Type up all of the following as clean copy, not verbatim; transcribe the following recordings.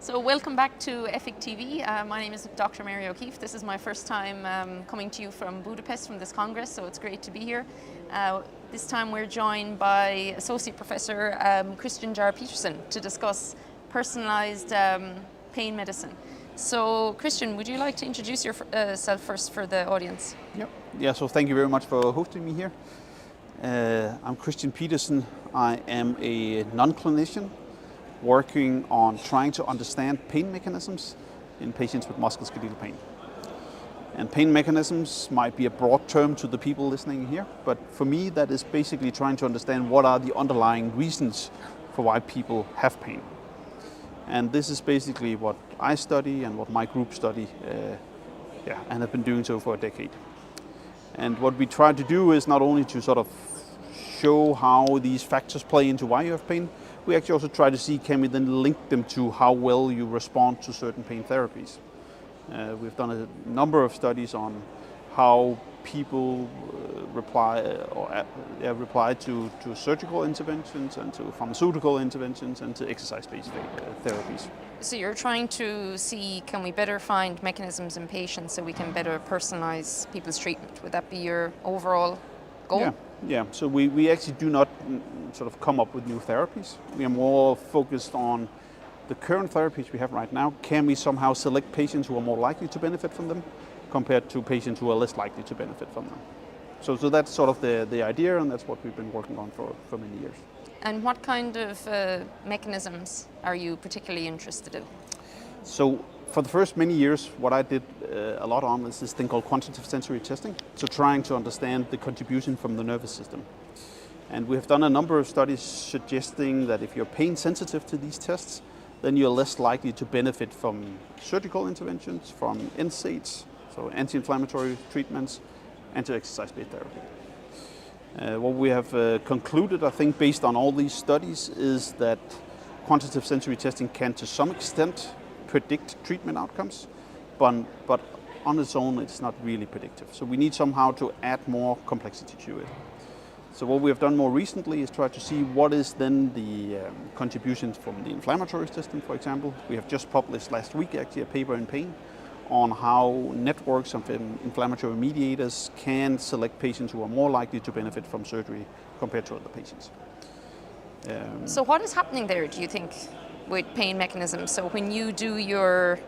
So welcome back to EFIC TV. My name is Dr. Mary O'Keefe. This is my first time coming to you from Budapest from this Congress, so it's great to be here. This time we're joined by Associate Professor Kristian Petersen to discuss personalised pain medicine. So Kristian, would you like to introduce yourself first for the audience? Yep. Yeah, so thank you very much for hosting me here. I'm Kristian Petersen. I am a non-clinician working on trying to understand pain mechanisms in patients with musculoskeletal pain. And pain mechanisms might be a broad term to the people listening here, but for me that is basically trying to understand what are the underlying reasons for why people have pain. And this is basically what I study and what my group study, and have been doing so for a decade. And what we try to do is not only to sort of show how these factors play into why you have pain, we actually also try to see, can we then link them to how well you respond to certain pain therapies. We've done a number of studies on how people reply to surgical interventions and to pharmaceutical interventions and to exercise-based therapies. So you're trying to see, can we better find mechanisms in patients so we can better personalise people's treatment? Would that be your overall goal? Yeah. So we actually do not sort of come up with new therapies. We are more focused on the current therapies we have right now. Can we somehow select patients who are more likely to benefit from them compared to patients who are less likely to benefit from them? So that's sort of the idea, and that's what we've been working on for many years. And what kind of mechanisms are you particularly interested in? So for the first many years, what I did a lot on is this thing called quantitative sensory testing. So trying to understand the contribution from the nervous system. And we have done a number of studies suggesting that if you're pain sensitive to these tests, then you're less likely to benefit from surgical interventions, from NSAIDs, so anti-inflammatory treatments, and to exercise-based therapy. What we have concluded, I think, based on all these studies, is that quantitative sensory testing can, to some extent, predict treatment outcomes, but on its own, it's not really predictive. So we need somehow to add more complexity to it. So what we have done more recently is try to see what is then the contributions from the inflammatory system, for example. We have just published last week, actually, a paper in Pain on how networks of inflammatory mediators can select patients who are more likely to benefit from surgery compared to other patients. So what is happening there, do you think, with pain mechanisms? So when you do your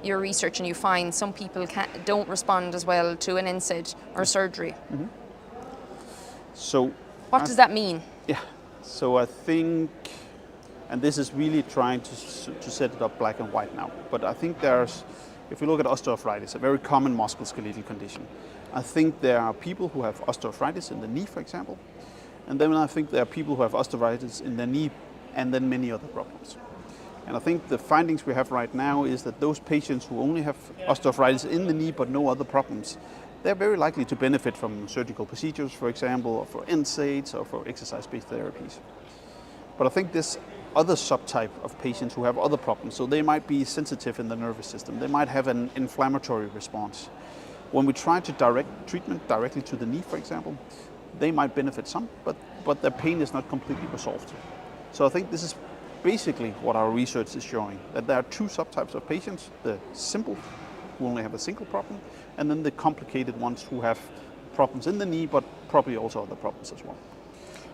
research and you find some people don't respond as well to an NSAID or surgery, So what does that mean? Yeah, so I think, and this is really trying to set it up black and white now, but I think if you look at osteoarthritis, a very common musculoskeletal condition, I think there are people who have osteoarthritis in the knee, for example, and then I think there are people who have osteoarthritis in their knee and then many other problems. And I think the findings we have right now is that those patients who only have osteoarthritis in the knee but no other problems, they're very likely to benefit from surgical procedures, for example, or for NSAIDs or for exercise-based therapies. But I think this other subtype of patients who have other problems, so they might be sensitive in the nervous system, they might have an inflammatory response. When we try to direct treatment directly to the knee, for example, they might benefit some, but their pain is not completely resolved. So I think this is basically what our research is showing, that there are two subtypes of patients, the simple, who only have a single problem, and then the complicated ones who have problems in the knee, but probably also other problems as well.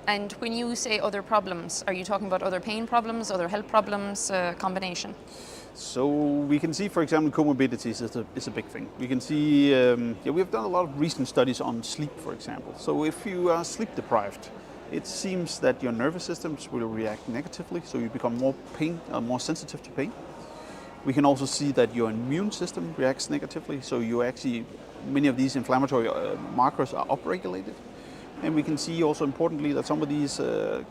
And when you say other problems, are you talking about other pain problems, other health problems, combination? So we can see, for example, comorbidities is a big thing. We can see, we've done a lot of recent studies on sleep, for example. So if you are sleep deprived, it seems that your nervous systems will react negatively, so you become more sensitive to pain. We can also see that your immune system reacts negatively, so many of these inflammatory markers are upregulated. And we can see also importantly that some of these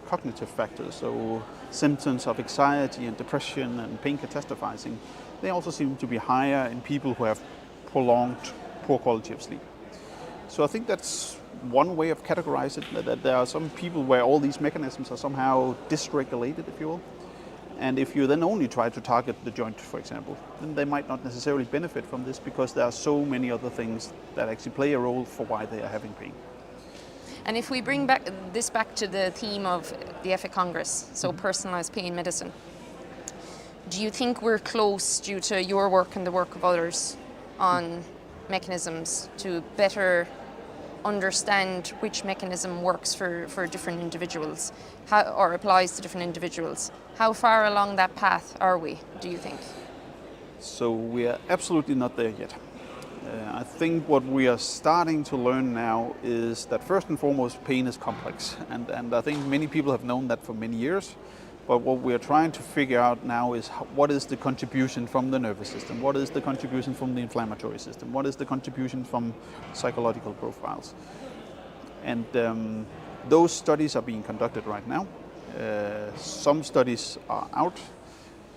cognitive factors, so symptoms of anxiety and depression and pain catastrophizing, they also seem to be higher in people who have prolonged poor quality of sleep. So I think that's one way of categorizing it, that there are some people where all these mechanisms are somehow dysregulated, if you will. And if you then only try to target the joint, for example, then they might not necessarily benefit from this because there are so many other things that actually play a role for why they are having pain. And if we bring back to the theme of the EFIC Congress, so personalised pain medicine, Do you think we're close, due to your work and the work of others, on mechanisms to better understand which mechanism works for different individuals, or applies to different individuals? How far along that path are we, do you think? So we are absolutely not there yet. I think what we are starting to learn now is that first and foremost, pain is complex. And I think many people have known that for many years. But what we are trying to figure out now is what is the contribution from the nervous system? What is the contribution from the inflammatory system? What is the contribution from psychological profiles? And those studies are being conducted right now. Some studies are out,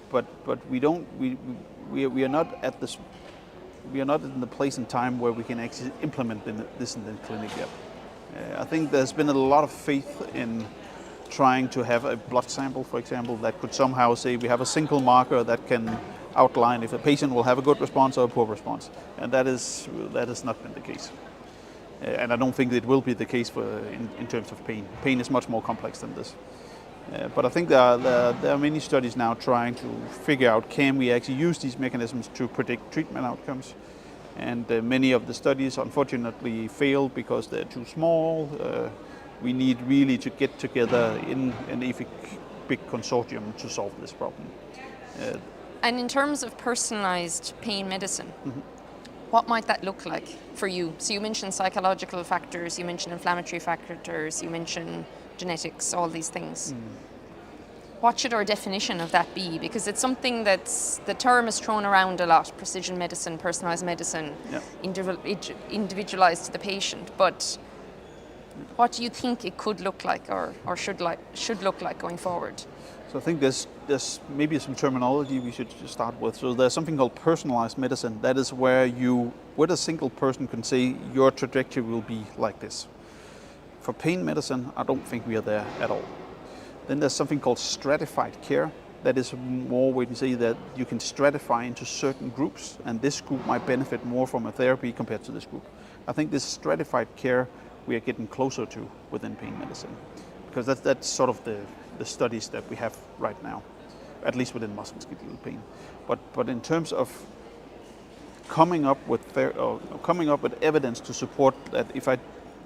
but we are not at this. We are not in the place and time where we can actually implement this in the clinic yet. I think there's been a lot of faith in trying to have a blood sample, for example, that could somehow say we have a single marker that can outline if a patient will have a good response or a poor response. And that has not been the case. And I don't think it will be the case in terms of pain. Pain is much more complex than this. But I think there are many studies now trying to figure out, can we actually use these mechanisms to predict treatment outcomes? And many of the studies unfortunately fail because they're too small. We need really to get together in an big consortium to solve this problem. And in terms of personalized pain medicine, what might that look like for you? So you mentioned psychological factors, you mentioned inflammatory factors, you mentioned genetics, all these things. What should our definition of that be? Because it's something the term is thrown around a lot: precision medicine, personalized medicine, individualized to the patient. But what do you think it could look like, or should look like going forward? So I think there's maybe some terminology we should start with. So there's something called personalized medicine. That is where you, with a single person, can say your trajectory will be like this. For pain medicine, I don't think we are there at all. Then there's something called stratified care. That is more where you say that you can stratify into certain groups, and this group might benefit more from a therapy compared to this group. I think this stratified care we are getting closer to within pain medicine, because that's sort of the studies that we have right now, at least within musculoskeletal pain. But in terms of coming up with evidence to support that, if I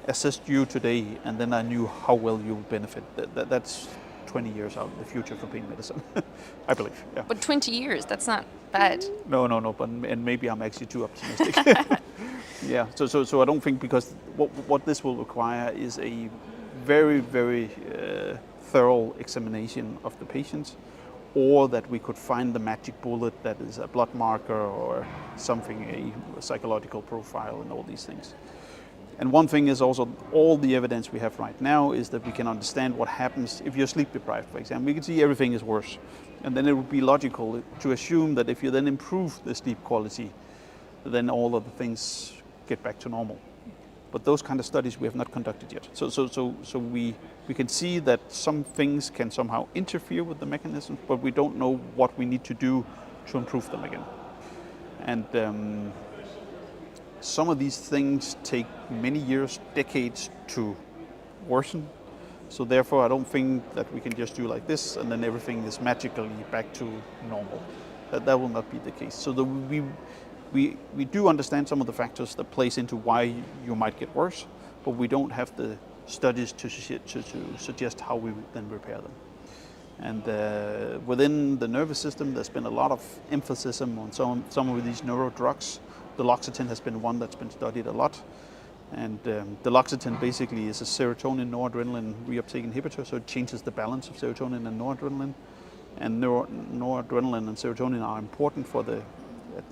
assist you today and then I knew how well you will benefit, that's 20 years out in the future for pain medicine, I believe. Yeah. But 20 years, that's not bad. No, and maybe I'm actually too optimistic. Yeah, so I don't think, because what this will require is a very, very thorough examination of the patients, or that we could find the magic bullet that is a blood marker or something, a psychological profile and all these things. And one thing is also, all the evidence we have right now is that we can understand what happens if you're sleep deprived, for example. We can see everything is worse. And then it would be logical to assume that if you then improve the sleep quality, then all of the things get back to normal. But those kind of studies we have not conducted yet. So we can see that some things can somehow interfere with the mechanisms, but we don't know what we need to do to improve them again. And some of these things take many years, decades to worsen. So therefore, I don't think that we can just do like this and then everything is magically back to normal. That will not be the case. So we do understand some of the factors that plays into why you might get worse, but we don't have the studies to suggest how we then repair them. And within the nervous system, there's been a lot of emphasis on some of these neurodrugs. Duloxetine has been one that's been studied a lot. And duloxetine basically is a serotonin noradrenaline reuptake inhibitor, so it changes the balance of serotonin and noradrenaline. And noradrenaline and serotonin are important for the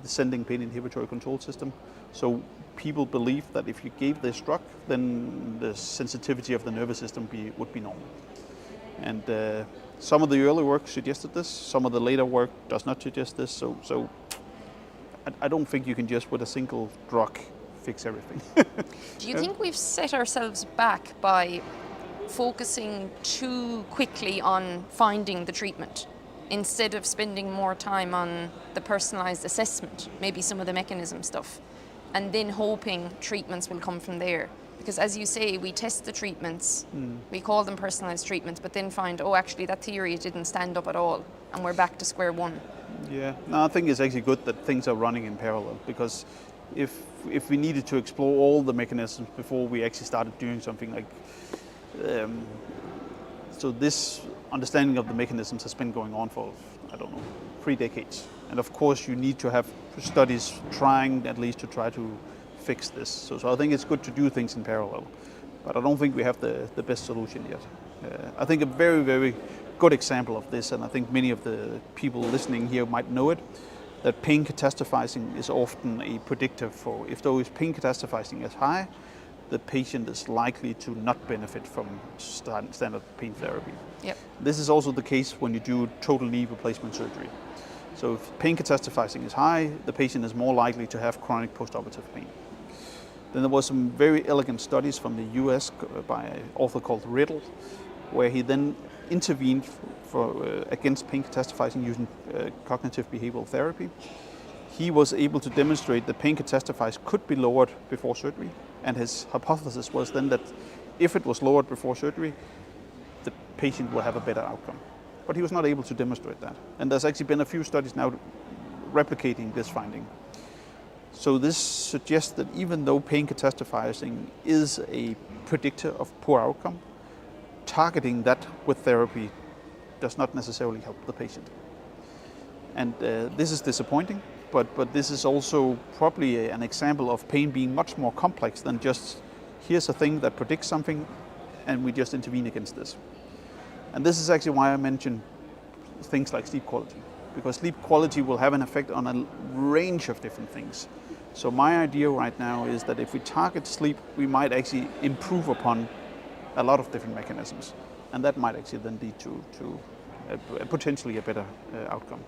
descending pain inhibitory control system. So people believe that if you gave this drug, then the sensitivity of the nervous system would be normal. And some of the early work suggested this, some of the later work does not suggest this. So I don't think you can just with a single drug fix everything. Do you think we've set ourselves back by focusing too quickly on finding the treatment, instead of spending more time on the personalized assessment, maybe some of the mechanism stuff, and then hoping treatments will come from there? Because as you say, we test the treatments, we call them personalized treatments, but then find, oh, actually that theory didn't stand up at all, and we're back to square one. Yeah, no, I think it's actually good that things are running in parallel, because if we needed to explore all the mechanisms before we actually started doing something like, so this understanding of the mechanisms has been going on for, I don't know, 3 decades. And of course you need to have studies trying at least to try to fix this. So I think it's good to do things in parallel, but I don't think we have the best solution yet. I think a very, very good example of this, and I think many of the people listening here might know it, that pain catastrophizing is often a predictor for, if those pain catastrophizing is high, the patient is likely to not benefit from standard pain therapy. Yep. This is also the case when you do total knee replacement surgery. So if pain catastrophizing is high, the patient is more likely to have chronic postoperative pain. Then there was some very elegant studies from the US by an author called Riddle, where he then intervened against pain catastrophizing using cognitive behavioral therapy. He was able to demonstrate that pain catastrophize could be lowered before surgery, and his hypothesis was then that if it was lowered before surgery, the patient will have a better outcome. But he was not able to demonstrate that. And there's actually been a few studies now replicating this finding. So this suggests that even though pain catastrophizing is a predictor of poor outcome, targeting that with therapy does not necessarily help the patient. And this is disappointing, but this is also probably an example of pain being much more complex than just, here's a thing that predicts something and we just intervene against this. And this is actually why I mentioned things like sleep quality, because sleep quality will have an effect on a range of different things. So my idea right now is that if we target sleep, we might actually improve upon a lot of different mechanisms, and that might actually then lead to potentially a better outcome.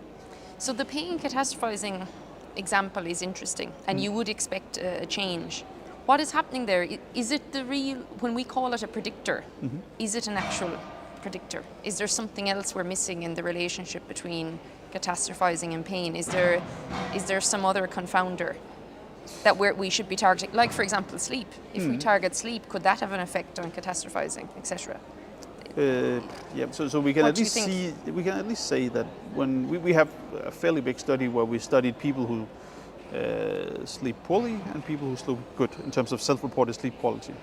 So the pain catastrophizing example is interesting, and you would expect a change. What is happening there? Is it the real, when we call it a predictor, is it an actual predictor? Is there something else we're missing in the relationship between catastrophizing and pain? Is there some other confounder that we should be targeting? Like, for example, sleep. If we target sleep, could that have an effect on catastrophizing, etc.? Yeah, so we can at least say that when we have a fairly big study where we studied people who sleep poorly and people who sleep good in terms of self-reported sleep quality.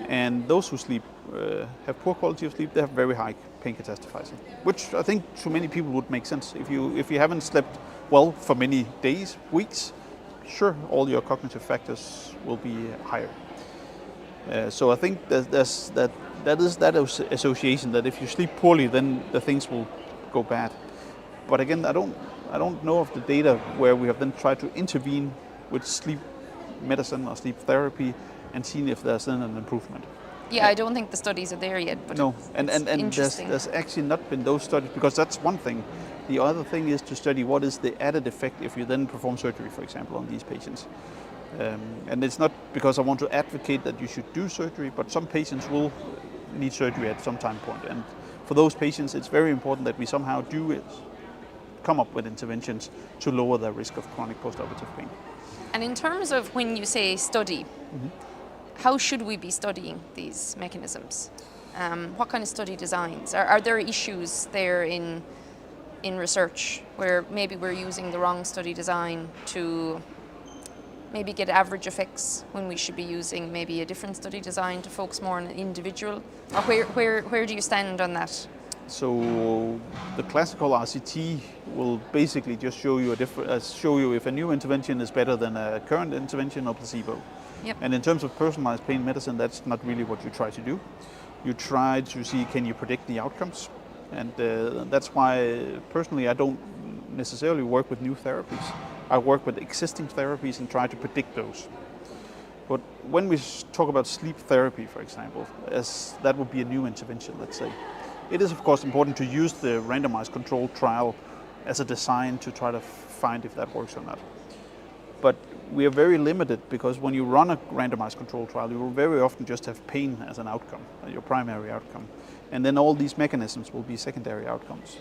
And those who sleep have poor quality of sleep, they have very high pain catastrophizing, which I think to many people would make sense. If you haven't slept well for many days, weeks, sure, all your cognitive factors will be higher. So I think that is that association that if you sleep poorly, then the things will go bad. But again, I don't know of the data where we have then tried to intervene with sleep medicine or sleep therapy and seen if there's then an improvement. Yeah, I don't think the studies are there yet. But no, and there's actually not been those studies, because that's one thing. The other thing is to study what is the added effect if you then perform surgery, for example, on these patients. And it's not because I want to advocate that you should do surgery, but some patients will need surgery at some time point. And for those patients, it's very important that we somehow do come up with interventions to lower their risk of chronic postoperative pain. And in terms of when you say study, how should we be studying these mechanisms? What kind of study designs? Are there issues there in research where maybe we're using the wrong study design to maybe get average effects when we should be using maybe a different study design to focus more on an individual? Or where do you stand on that? So the classical RCT will basically just show you if a new intervention is better than a current intervention or placebo. Yep. And in terms of personalized pain medicine, that's not really what you try to do. You try to see, can you predict the outcomes? And that's why personally I don't necessarily work with new therapies. I work with existing therapies and try to predict those. But when we talk about sleep therapy, for example, as that would be a new intervention, let's say, it is of course important to use the randomized controlled trial as a design to try to find if that works or not. But we are very limited, because when you run a randomized controlled trial, you will very often just have pain as an outcome, your primary outcome. And then all these mechanisms will be secondary outcomes.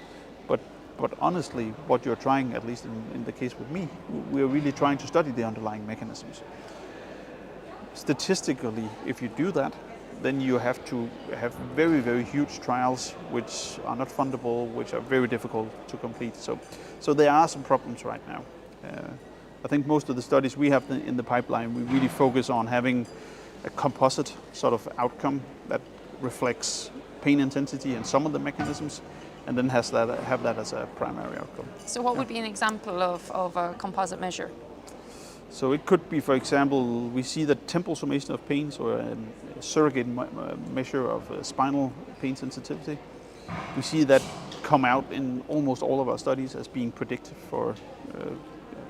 But honestly, what you're trying, at least in the case with me, we're really trying to study the underlying mechanisms. statistically, if you do that, then you have to have very, very huge trials which are not fundable, which are very difficult to complete. So there are some problems right now. I think most of the studies we have in the pipeline, we really focus on having a composite sort of outcome that reflects pain intensity and some of the mechanisms, and then have that as a primary outcome. So what would be an example of a composite measure? So it could be, for example, we see the temporal summation of pain, so a surrogate measure of spinal pain sensitivity. We see that come out in almost all of our studies as being predictive for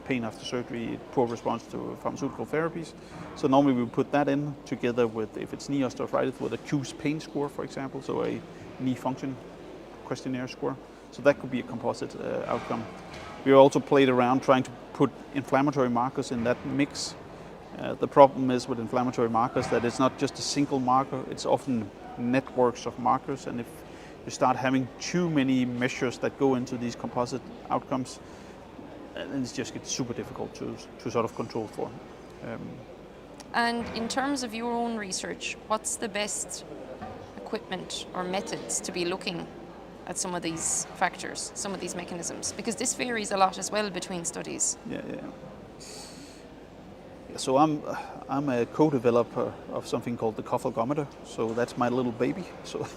pain after surgery, poor response to pharmaceutical therapies. So normally we put that in together with, if it's knee osteoarthritis, with a QS pain score, for example, so a knee function questionnaire score. So that could be a composite outcome. We also played around trying to put inflammatory markers in that mix. The problem is with inflammatory markers that it's not just a single marker, it's often networks of markers, and if you start having too many measures that go into these composite outcomes, then it just gets super difficult to sort of control for. And in terms of your own research, what's the best equipment or methods to be looking at some of these factors, some of these mechanisms? Because this varies a lot as well between studies. Yeah. So I'm a co-developer of something called the Kofalgometer. So that's my little baby. So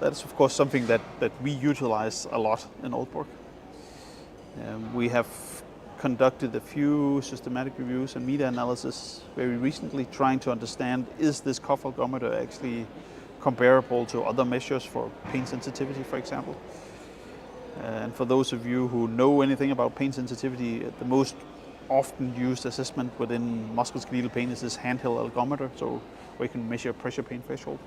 that's of course something that we utilize a lot in Aalborg. We have conducted a few systematic reviews and meta-analysis very recently, trying to understand, is this Kofalgometer actually comparable to other measures for pain sensitivity, for example. And for those of you who know anything about pain sensitivity, the most often used assessment within musculoskeletal pain is this handheld algometer, so we can measure pressure pain threshold.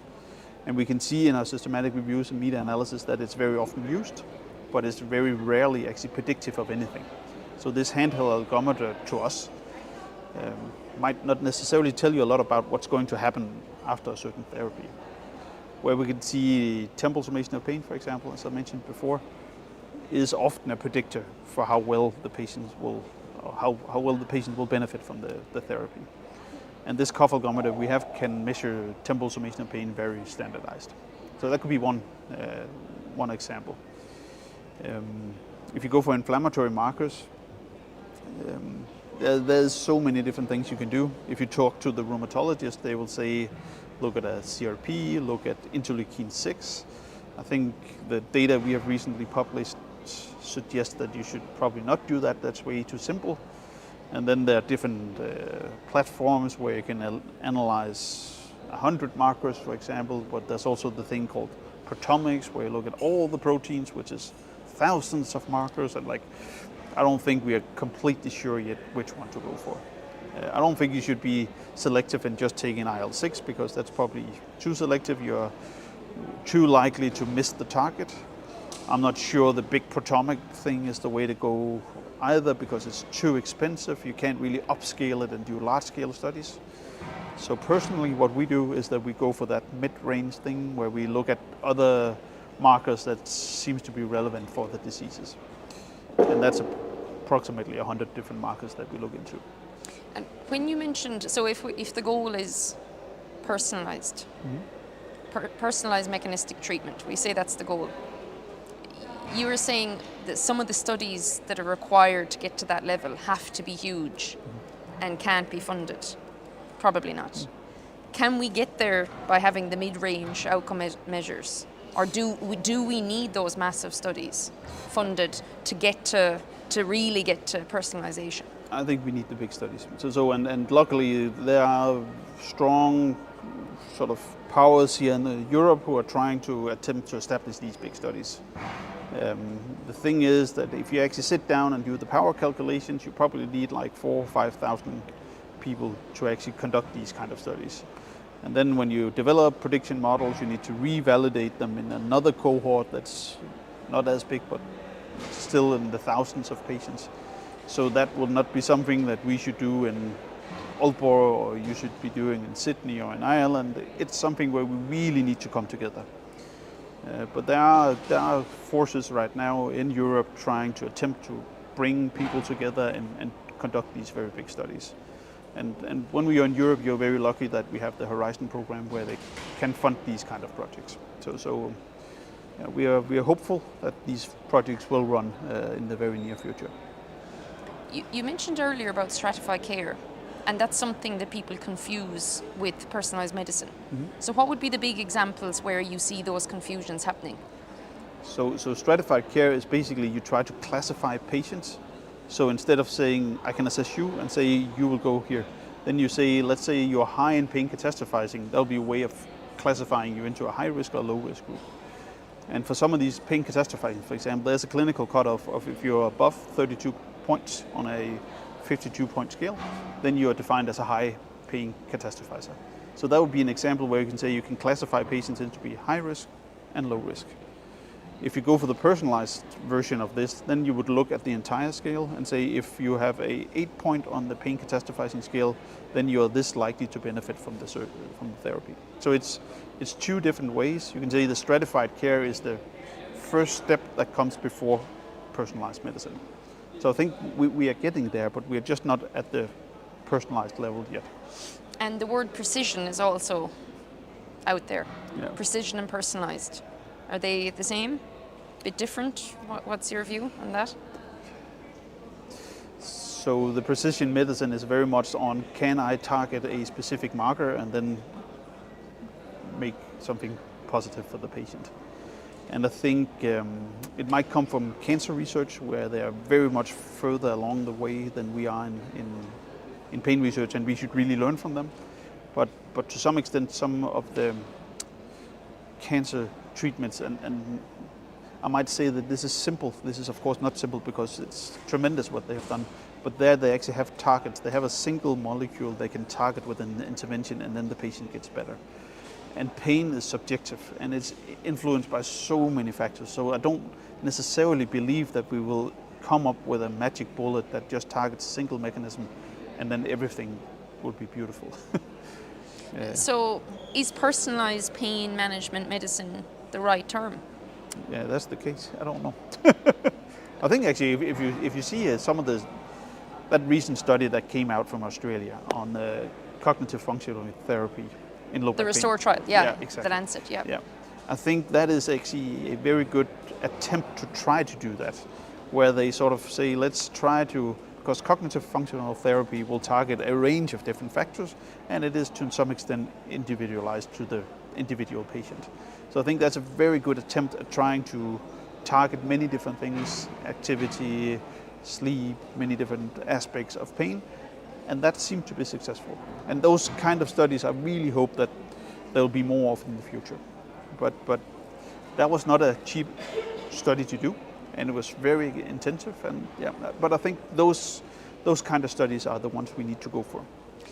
And we can see in our systematic reviews and meta-analysis that it's very often used, but it's very rarely actually predictive of anything. So this handheld algometer to us might not necessarily tell you a lot about what's going to happen after a certain therapy. Where we can see temporal summation of pain, for example, as I mentioned before, is often a predictor for how well the patient will, or how well the patient will benefit from the therapy. And this Kofalgometer we have can measure temporal summation of pain very standardized. So that could be one example. If you go for inflammatory markers, there's so many different things you can do. If you talk to the rheumatologist, they will say, look at a CRP, look at interleukin 6. I think the data we have recently published suggests that you should probably not do that. That's way too simple. And then there are different platforms where you can analyze 100 markers, for example, but there's also the thing called proteomics, where you look at all the proteins, which is thousands of markers, and I don't think we are completely sure yet which one to go for. I don't think you should be selective in just taking IL-6, because that's probably too selective. You're too likely to miss the target. I'm not sure the big proteomic thing is the way to go either, because it's too expensive. You can't really upscale it and do large-scale studies. So personally, what we do is that we go for that mid-range thing where we look at other markers that seems to be relevant for the diseases. And that's approximately 100 different markers that we look into. And when you mentioned, so if the goal is personalized, personalized mechanistic treatment, we say that's the goal. You were saying that some of the studies that are required to get to that level have to be huge and can't be funded. Probably not. Can we get there by having the mid-range outcome measures? Or do we need those massive studies funded to really get to personalization? I think we need the big studies. And luckily there are strong sort of powers here in Europe who are trying to attempt to establish these big studies. The thing is that if you actually sit down and do the power calculations, you probably need like 4,000 or 5,000 people to actually conduct these kind of studies. And then when you develop prediction models, you need to revalidate them in another cohort that's not as big, but still in the thousands of patients. So that will not be something that we should do in Aalborg, or you should be doing in Sydney or in Ireland. It's something where we really need to come together. But there are forces right now in Europe trying to attempt to bring people together and conduct these very big studies. And when we are in Europe, you're very lucky that we have the Horizon program where they can fund these kind of projects. So we are hopeful that these projects will run in the very near future. You mentioned earlier about stratified care, and that's something that people confuse with personalized medicine. Mm-hmm. So what would be the big examples where you see those confusions happening? So stratified care is basically you try to classify patients. So instead of saying, I can assess you and say you will go here, then you say, let's say you're high in pain catastrophizing, that'll be a way of classifying you into a high risk or low risk group. And for some of these pain catastrophizing, for example, there's a clinical cutoff of if you're above 32 points on a 52-point scale, then you are defined as a high pain catastrophizer. So that would be an example where you can say you can classify patients into be high risk and low risk. If you go for the personalized version of this, then you would look at the entire scale and say if you have a 8-point on the pain catastrophizing scale, then you are this likely to benefit from the therapy. So it's two different ways. You can say the stratified care is the first step that comes before personalized medicine. So I think we are getting there, but we're just not at the personalized level yet. And the word precision is also out there. Yeah. Precision and personalized. Are they the same? Bit different? What's your view on that? So the precision medicine is very much on, can I target a specific marker and then make something positive for the patient? And I think it might come from cancer research, where they are very much further along the way than we are in pain research, and we should really learn from them. But to some extent, some of the cancer treatments, and I might say that this is simple. This is of course not simple because it's tremendous what they have done, but there they actually have targets. They have a single molecule they can target with an intervention, and then the patient gets better. And pain is subjective, and it's influenced by so many factors. So I don't necessarily believe that we will come up with a magic bullet that just targets a single mechanism, and then everything will be beautiful. So is personalized pain management medicine the right term? Yeah, that's the case. I don't know. I think actually, if you see some of that recent study that came out from Australia on cognitive functional therapy in low back pain. The Restore trial, yeah, exactly. The Lancet, yeah. Yeah, I think that is actually a very good attempt to try to do that, where they sort of say, let's try to, because cognitive functional therapy will target a range of different factors, and it is to some extent individualized to the individual patient. So I think that's a very good attempt at trying to target many different things, activity, sleep, many different aspects of pain, and that seemed to be successful. And those kind of studies, I really hope that there will be more of in the future. But that was not a cheap study to do, and it was very intensive. And yeah, but I think those kind of studies are the ones we need to go for.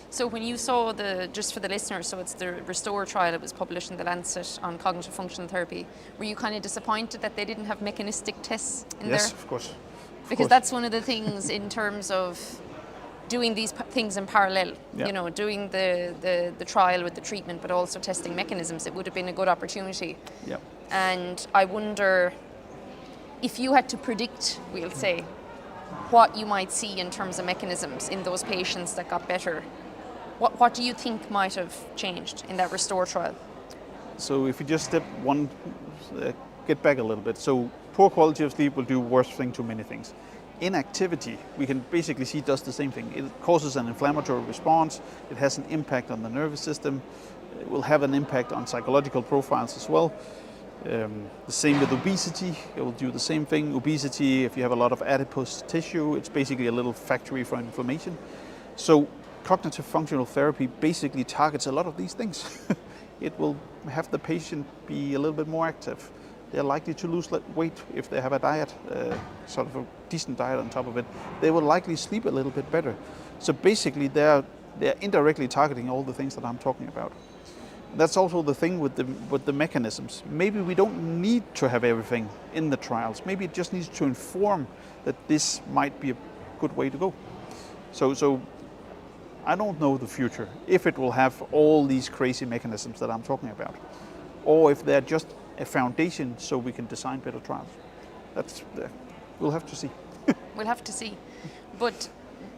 So when you saw just for the listeners, so it's the Restore trial that was published in the Lancet on cognitive functional therapy, were you kind of disappointed that they didn't have mechanistic tests in there? Yes, of course. Because that's one of the things in terms of doing these things in parallel, yeah. You know, doing the trial with the treatment, but also testing mechanisms, it would have been a good opportunity. Yeah. And I wonder if you had to predict, we'll say, what you might see in terms of mechanisms in those patients that got better, what do you think might have changed in that Restore trial? So if you just get back a little bit, so poor quality of sleep will do worse thing to many things. Inactivity, we can basically see does the same thing. It causes an inflammatory response, it has an impact on the nervous system, it will have an impact on psychological profiles as well. The same with obesity, it will do the same thing. Obesity, if you have a lot of adipose tissue, it's basically a little factory for inflammation. So cognitive functional therapy basically targets a lot of these things. It will have the patient be a little bit more active. They're likely to lose weight if they have a diet, sort of a decent diet on top of it. They will likely sleep a little bit better. So basically they're indirectly targeting all the things that I'm talking about. That's also the thing with the mechanisms. Maybe we don't need to have everything in the trials. Maybe it just needs to inform that this might be a good way to go. So I don't know the future, if it will have all these crazy mechanisms that I'm talking about, or if they're just a foundation so we can design better trials. We'll have to see. We'll have to see. But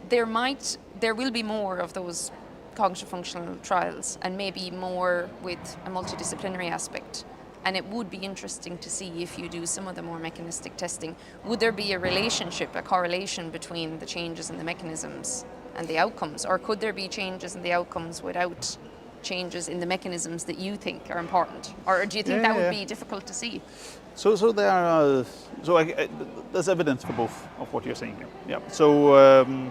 there might there will be more of those cognitive functional trials, and maybe more with a multidisciplinary aspect. And it would be interesting to see, if you do some of the more mechanistic testing, would there be a relationship, a correlation between the changes in the mechanisms and the outcomes? Or could there be changes in the outcomes without changes in the mechanisms that you think are important? Or do you think that would be difficult to see? So there are, there's evidence for both of what you're saying here. Yeah. So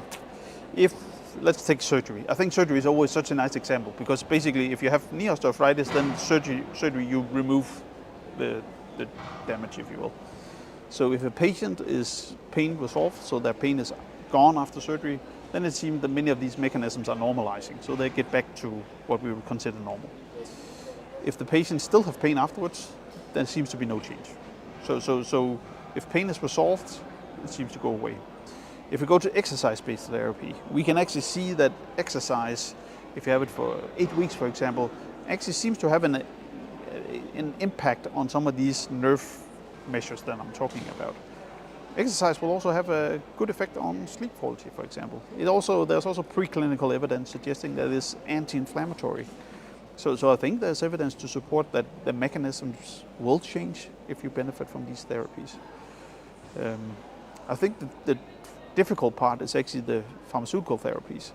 if let's take surgery. I think surgery is always such a nice example, because basically if you have knee osteoarthritis, then surgery you remove the damage, if you will. So if a patient is pain resolved, so their pain is gone after surgery, then it seems that many of these mechanisms are normalizing, so they get back to what we would consider normal. If the patients still have pain afterwards, there seems to be no change. So if pain is resolved, it seems to go away. If we go to exercise-based therapy, we can actually see that exercise, if you have it for 8 weeks, for example, actually seems to have an impact on some of these nerve measures that I'm talking about. Exercise will also have a good effect on sleep quality, for example. There's also preclinical evidence suggesting that it's anti-inflammatory. So I think there's evidence to support that the mechanisms will change if you benefit from these therapies. I think the difficult part is actually the pharmaceutical therapies,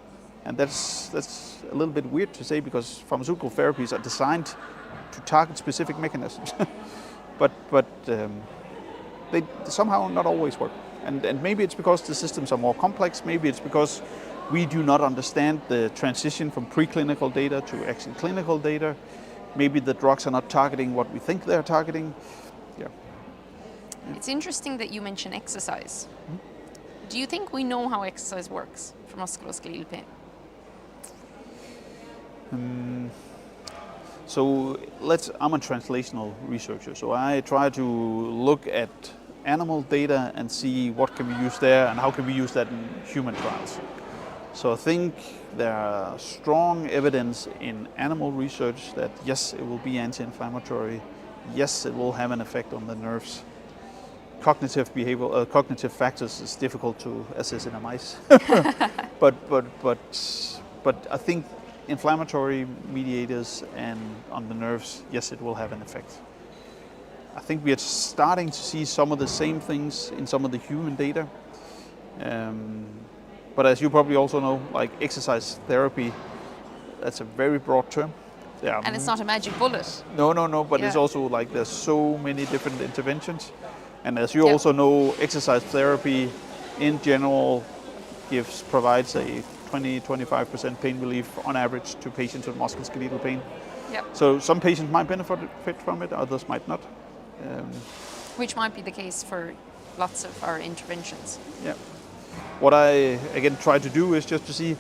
and that's a little bit weird to say, because pharmaceutical therapies are designed to target specific mechanisms, but they somehow not always work. And maybe it's because the systems are more complex. Maybe it's because we do not understand the transition from preclinical data to actual clinical data. Maybe the drugs are not targeting what we think they're targeting. Yeah. It's interesting that you mention exercise. Do you think we know how exercise works for musculoskeletal pain? So I'm a translational researcher, so I try to look at animal data and see what can we use there and how can we use that in human trials. So I think there are strong evidence in animal research that yes, it will be anti-inflammatory, yes, it will have an effect on the nerves. Cognitive factors is difficult to assess in a mice, but I think inflammatory mediators and on the nerves, yes, it will have an effect. I think we are starting to see some of the same things in some of the human data, but as you probably also know, like exercise therapy, that's a very broad term. And it's not a magic bullet. No, but it's also like there's so many different interventions. And as you also know, exercise therapy in general provides a 20-25% pain relief on average to patients with musculoskeletal pain. Yep. So some patients might benefit from it, others might not. Which might be the case for lots of our interventions. Yeah. What I, again, try to do is just to see,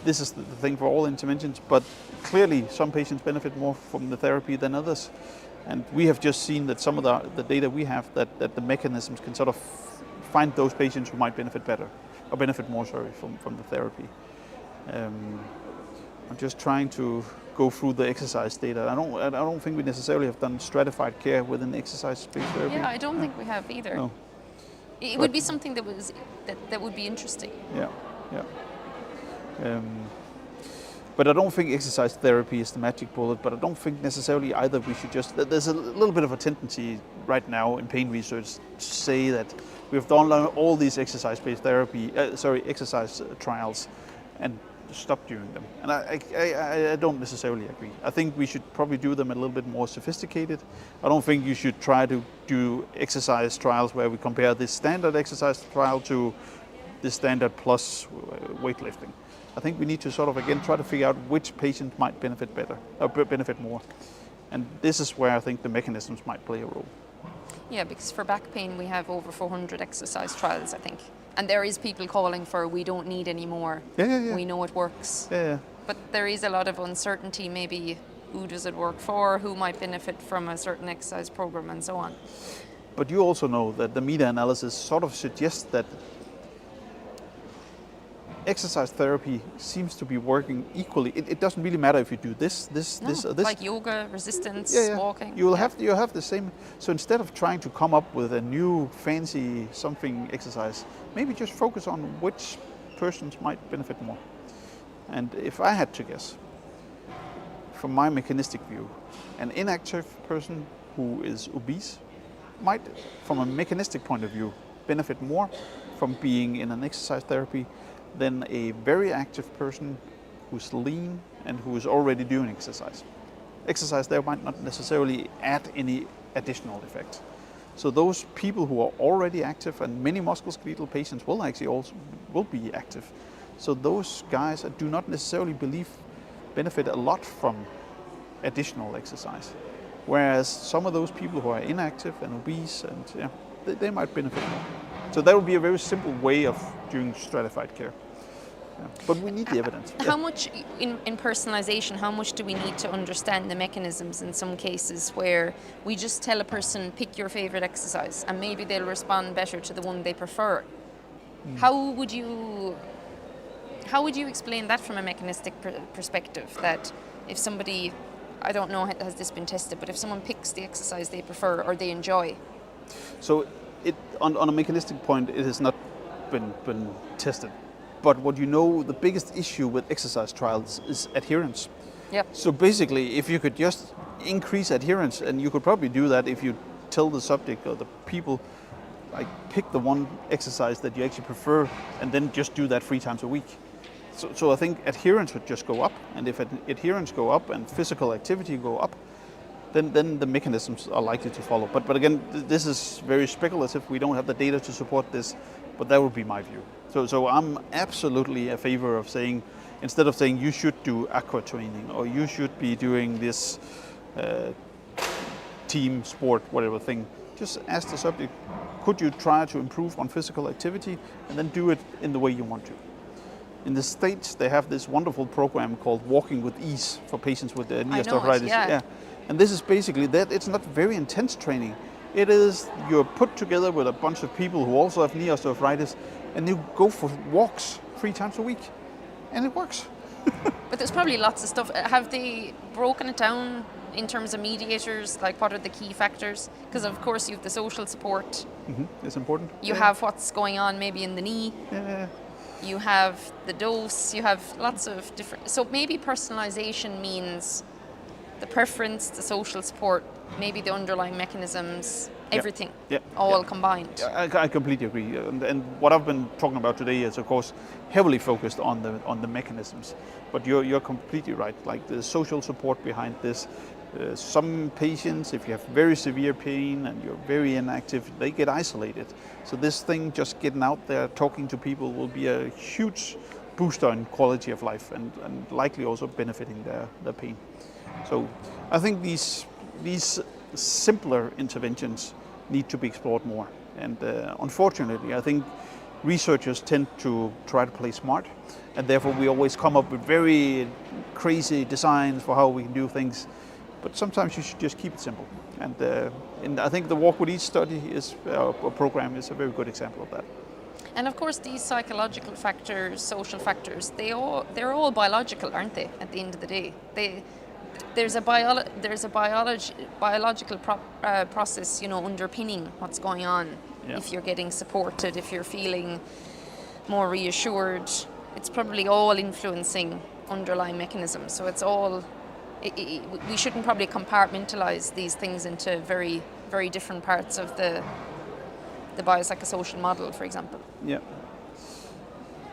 this is the thing for all interventions, but clearly some patients benefit more from the therapy than others. And we have just seen that some of the data we have, that the mechanisms can sort of find those patients who might benefit better, or benefit more, from the therapy. I'm just trying to go through the exercise data. I don't think we necessarily have done stratified care within exercise-based therapy. Yeah, I don't think we have either. No. It would be something that would be interesting. Yeah. But I don't think exercise therapy is the magic bullet, but I don't think necessarily either we should just, there's a little bit of a tendency right now in pain research to say that we've done all these exercise-based therapy, exercise trials, and stop doing them. And I don't necessarily agree. I think we should probably do them a little bit more sophisticated. I don't think you should try to do exercise trials where we compare this standard exercise trial to the standard plus weightlifting. I think we need to sort of, again, try to figure out which patient might benefit better, or benefit more. And this is where I think the mechanisms might play a role. Yeah, because for back pain, we have over 400 exercise trials, I think. And there is people calling for, we don't need any more. Yeah. We know it works. Yeah. But there is a lot of uncertainty, maybe who does it work for, who might benefit from a certain exercise program, and so on. But you also know that the meta-analysis sort of suggests that exercise therapy seems to be working equally. It doesn't really matter if you do this, or this. Like yoga, resistance, walking. You'll have the same. So instead of trying to come up with a new fancy something exercise, maybe just focus on which persons might benefit more. And if I had to guess, from my mechanistic view, an inactive person who is obese might, from a mechanistic point of view, benefit more from being in an exercise therapy than a very active person who's lean and who is already doing exercise. Exercise there might not necessarily add any additional effect. So those people who are already active, and many musculoskeletal patients will actually also be active. So those guys I do not necessarily believe benefit a lot from additional exercise. Whereas some of those people who are inactive and obese, and they might benefit more. So that would be a very simple way of doing stratified care. But we need the evidence. How much, in personalization, how much do we need to understand the mechanisms in some cases where we just tell a person, pick your favorite exercise, and maybe they'll respond better to the one they prefer? How would you explain that from a mechanistic perspective, that if somebody, I don't know, has this been tested, but if someone picks the exercise they prefer or they enjoy? So on a mechanistic point, it has not been tested. But what you know, the biggest issue with exercise trials is adherence. Yep. So basically, if you could just increase adherence, and you could probably do that if you tell the subject or the people, like, pick the one exercise that you actually prefer, and then just do that 3 times a week. So I think adherence would just go up, and if adherence go up and physical activity go up, then the mechanisms are likely to follow. But again, this is very speculative. We don't have the data to support this, but that would be my view. So I'm absolutely a favor of saying, instead of saying you should do aqua training or you should be doing this team sport, whatever thing, just ask the subject, could you try to improve on physical activity, and then do it in the way you want to. In the States, they have this wonderful program called Walking with Ease for patients with knee osteoarthritis. Yeah. And this is basically that. It's not very intense training. It is, you're put together with a bunch of people who also have knee osteoarthritis, and you go for walks 3 times a week, and it works. But there's probably lots of stuff. Have they broken it down in terms of mediators? Like, what are the key factors? Because of course you have the social support. It's important. You have what's going on maybe in the knee. Yeah. You have the dose. You have lots of different. So maybe personalization means the preference, the social support, maybe the underlying mechanisms, everything, all combined. I completely agree. And what I've been talking about today is, of course, heavily focused on the mechanisms. But you're completely right. Like, the social support behind this. Some patients, if you have very severe pain and you're very inactive, they get isolated. So this thing, just getting out there, talking to people, will be a huge booster in quality of life, and likely also benefiting their pain. So I think these simpler interventions need to be explored more. And unfortunately, I think researchers tend to try to play smart, and therefore we always come up with very crazy designs for how we can do things. But sometimes you should just keep it simple. And I think the Walk with Ease study program is a very good example of that. And of course, these psychological factors, social factors, they're all biological, aren't they? At the end of the day, there's a biological process, underpinning what's going on. Yeah. If you're getting supported, if you're feeling more reassured, it's probably all influencing underlying mechanisms. So it's all. We shouldn't probably compartmentalize these things into very, very different parts of the biopsychosocial model, for example. Yeah.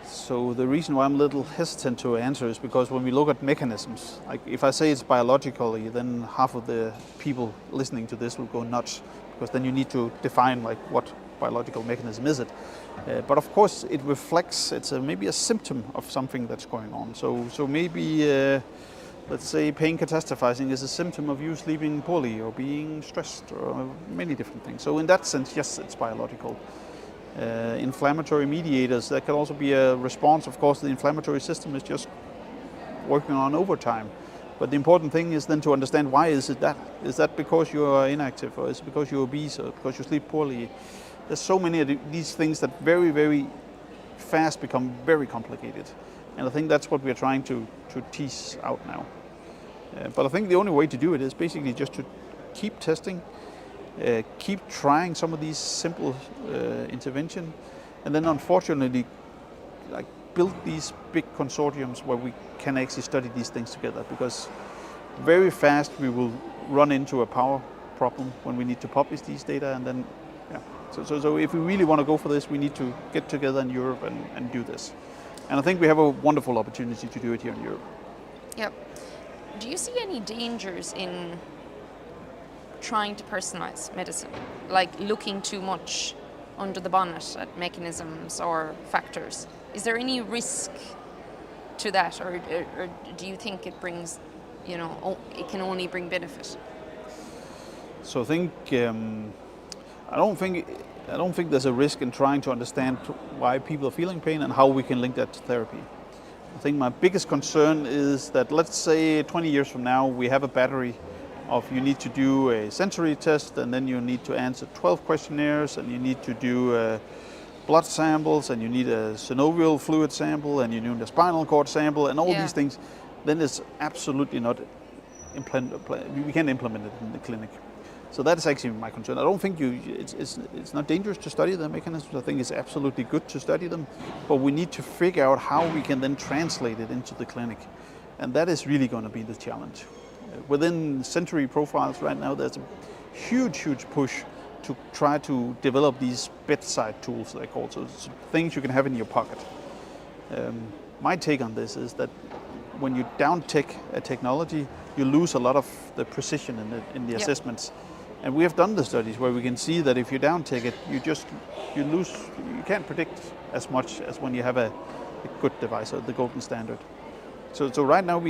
So the reason why I'm a little hesitant to answer is because when we look at mechanisms, like if I say it's biologically, then half of the people listening to this will go nuts, because then you need to define, like, what biological mechanism is it. But of course it reflects, it's maybe a symptom of something that's going on. So maybe let's say pain catastrophizing is a symptom of you sleeping poorly or being stressed or many different things. So in that sense, yes, it's biological. Inflammatory mediators, that can also be a response. Of course, the inflammatory system is just working on overtime. But the important thing is then to understand, why is it that? Is that because you are inactive, or is it because you're obese, or because you sleep poorly? There's so many of these things that very, very fast become very complicated. And I think that's what we're trying to tease out now. But I think the only way to do it is basically just to keep testing, keep trying some of these simple intervention, and then unfortunately, like, build these big consortiums where we can actually study these things together, because very fast we will run into a power problem when we need to publish these data, and then so if we really want to go for this, we need to get together in Europe and do this. And I think we have a wonderful opportunity to do it here in Europe. Yep. Do you see any dangers in trying to personalize medicine, like looking too much under the bonnet at mechanisms or factors? Is there any risk to that, or do you think it brings, it can only bring benefit? So I think I don't think there's a risk in trying to understand why people are feeling pain and how we can link that to therapy. I think my biggest concern is that, let's say 20 years from now, we have a battery of you need to do a sensory test, and then you need to answer 12 questionnaires, and you need to do blood samples, and you need a synovial fluid sample, and you need a spinal cord sample, and all these things. Then it's absolutely not we can't implement it in the clinic. So that is actually my concern. I don't think it's not dangerous to study the mechanisms. I think it's absolutely good to study them, but we need to figure out how we can then translate it into the clinic. And that is really going to be the challenge. Within sensory profiles right now, there's a huge push to try to develop these bedside tools, they're called, so things you can have in your pocket. My take on this is that when you down-tech a technology, you lose a lot of the precision in the assessments. And we have done the studies where we can see that if you down-tech it, you can't predict as much as when you have a good device, or the golden standard. So right now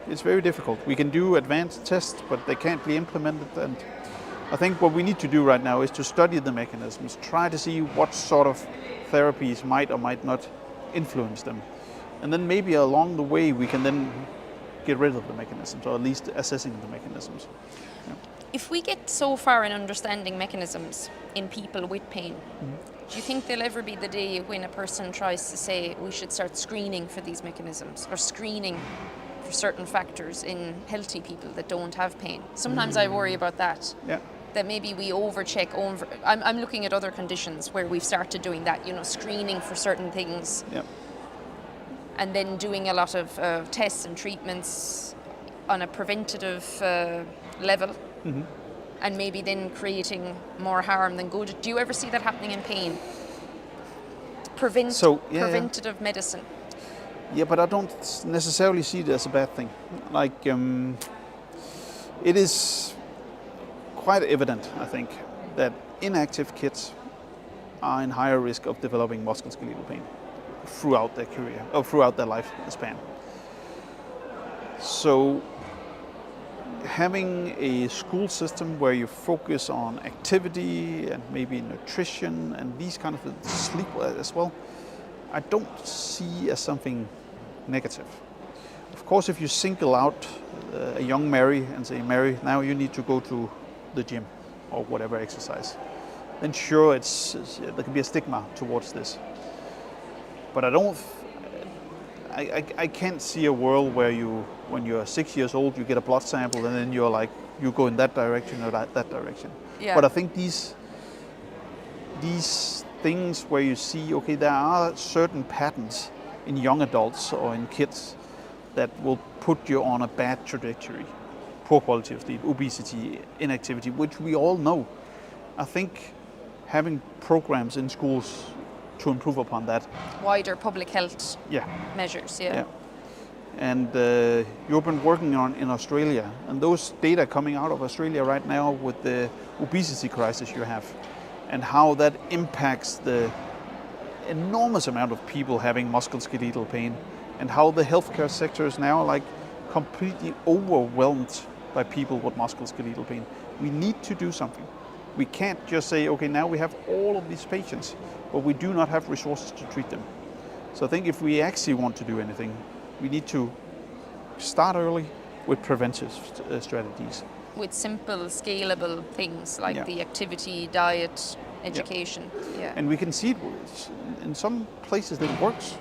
it's very difficult. We can do advanced tests, but they can't be implemented. And I think what we need to do right now is to study the mechanisms, try to see what sort of therapies might or might not influence them. And then maybe along the way we can then get rid of the mechanisms, or at least assessing the mechanisms. Yeah. If we get so far in understanding mechanisms in people with pain, do you think there'll ever be the day when a person tries to say we should start screening for these mechanisms, or screening for certain factors in healthy people that don't have pain? Sometimes I worry about that. Yeah. That maybe we overcheck. I'm looking at other conditions where we've started doing that, screening for certain things. Yeah. And then doing a lot of tests and treatments on a preventative level, and maybe then creating more harm than good. Do you ever see that happening in pain? Preventative medicine. Yeah, but I don't necessarily see it as a bad thing. Like, it is quite evident, I think, that inactive kids are in higher risk of developing musculoskeletal pain throughout their career, or throughout their lifespan. So having a school system where you focus on activity and maybe nutrition and these kind of sleep as well, I don't see as something negative. Of course, if you single out a young Mary and say, Mary, now you need to go to the gym or whatever exercise, then sure, there can be a stigma towards this. But I can't see a world where when you're 6 years old, you get a blood sample and then you're like, you go in that direction or that direction. Yeah. But I think these things where you see, okay, there are certain patterns in young adults or in kids that will put you on a bad trajectory. Poor quality of sleep, obesity, inactivity, which we all know. I think having programs in schools to improve upon that. Wider public health measures, yeah. And you've been working on in Australia, and those data coming out of Australia right now with the obesity crisis you have, and how that impacts the enormous amount of people having musculoskeletal pain, and how the healthcare sector is now like completely overwhelmed by people with musculoskeletal pain. We need to do something. We can't just say, okay, now we have all of these patients, but we do not have resources to treat them. So I think if we actually want to do anything, we need to start early with preventive strategies. With simple, scalable things like the activity, diet, education. Yeah. And we can see it in some places that it works.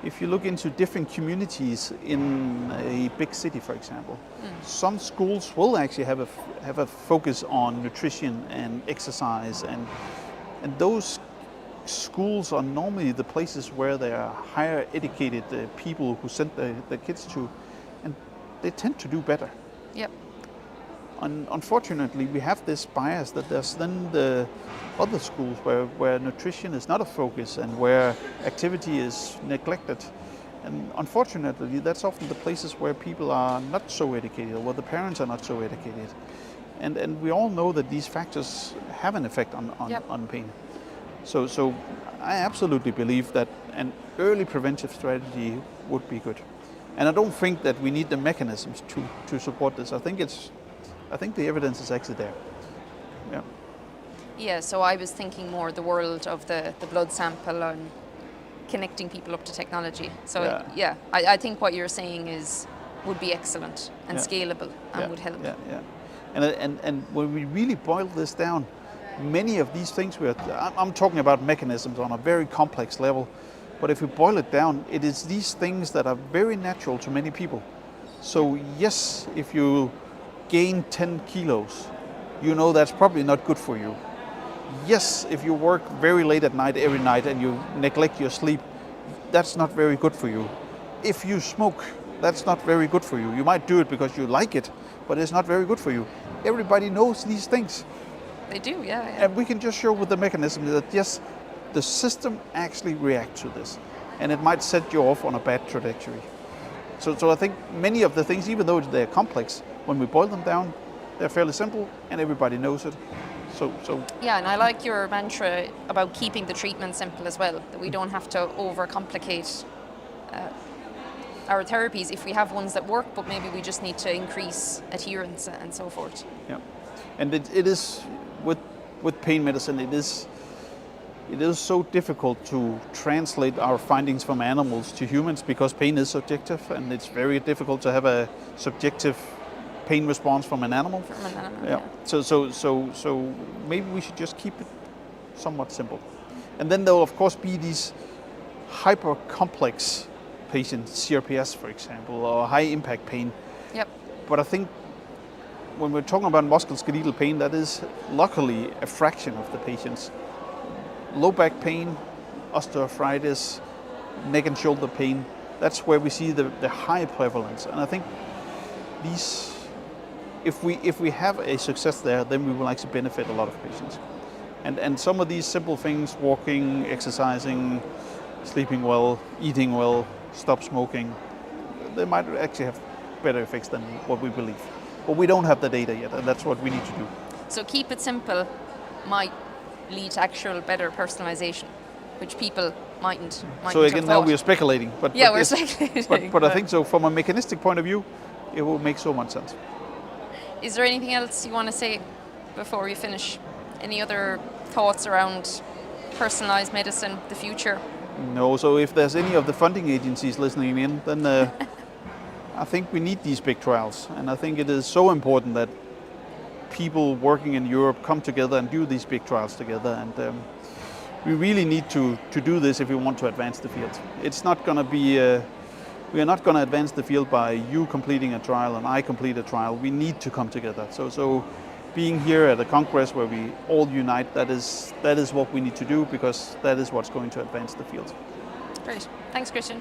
If you look into different communities in a big city, for example, some schools will actually have a focus on nutrition and exercise, and those schools are normally the places where there are higher educated people who send their kids to, and they tend to do better. Yep. Unfortunately, we have this bias that there's then the other schools where nutrition is not a focus and where activity is neglected. And unfortunately, that's often the places where people are not so educated, or where the parents are not so educated. And we all know that these factors have an effect on pain. So I absolutely believe that an early preventive strategy would be good. And I don't think that we need the mechanisms to support this. I think the evidence is actually there. Yeah. Yeah, so I was thinking more the world of the blood sample and connecting people up to technology. So I think what you're saying would be excellent and scalable and would help. Yeah. And when we really boil this down, many of these things I'm talking about mechanisms on a very complex level, but if we boil it down, it is these things that are very natural to many people. So yes, if you gain 10 kilos, you know that's probably not good for you. Yes, if you work very late at night every night and you neglect your sleep, that's not very good for you. If you smoke, that's not very good for you. You might do it because you like it, but it's not very good for you. Everybody knows these things. They do, yeah. And we can just show with the mechanism that yes, the system actually reacts to this, and it might set you off on a bad trajectory. So I think many of the things, even though they're complex, when we boil them down, they're fairly simple and everybody knows it. So yeah, and I like your mantra about keeping the treatment simple as well, that we don't have to overcomplicate our therapies if we have ones that work, but maybe we just need to increase adherence and so forth. Yeah, and it is with pain medicine, it is so difficult to translate our findings from animals to humans because pain is subjective, and it's very difficult to have a subjective pain response from an animal. Yeah. So maybe we should just keep it somewhat simple. And then there will of course be these hyper complex patients, CRPS for example, or high impact pain. Yep. But I think when we're talking about musculoskeletal pain, that is luckily a fraction of the patients. Low back pain, osteoarthritis, neck and shoulder pain, that's where we see the high prevalence. And I think these, if we have a success there, then we will actually benefit a lot of patients. And some of these simple things, walking, exercising, sleeping well, eating well, stop smoking, they might actually have better effects than what we believe. But we don't have the data yet, and that's what we need to do. So keep it simple might lead to actual better personalization, which people mightn't so again, have now thought. we're speculating. We're speculating. But I think so from a mechanistic point of view, it will make so much sense. Is there anything else you want to say before we finish? Any other thoughts around personalized medicine, the future? No, so if there's any of the funding agencies listening in, then I think we need these big trials. And I think it is so important that people working in Europe come together and do these big trials together. And we really need to do this if we want to advance the field. It's not going to be, we are not going to advance the field by you completing a trial and I complete a trial. We need to come together. So being here at a congress where we all unite, that is what we need to do, because that is what's going to advance the field. Great. Thanks, Kristian.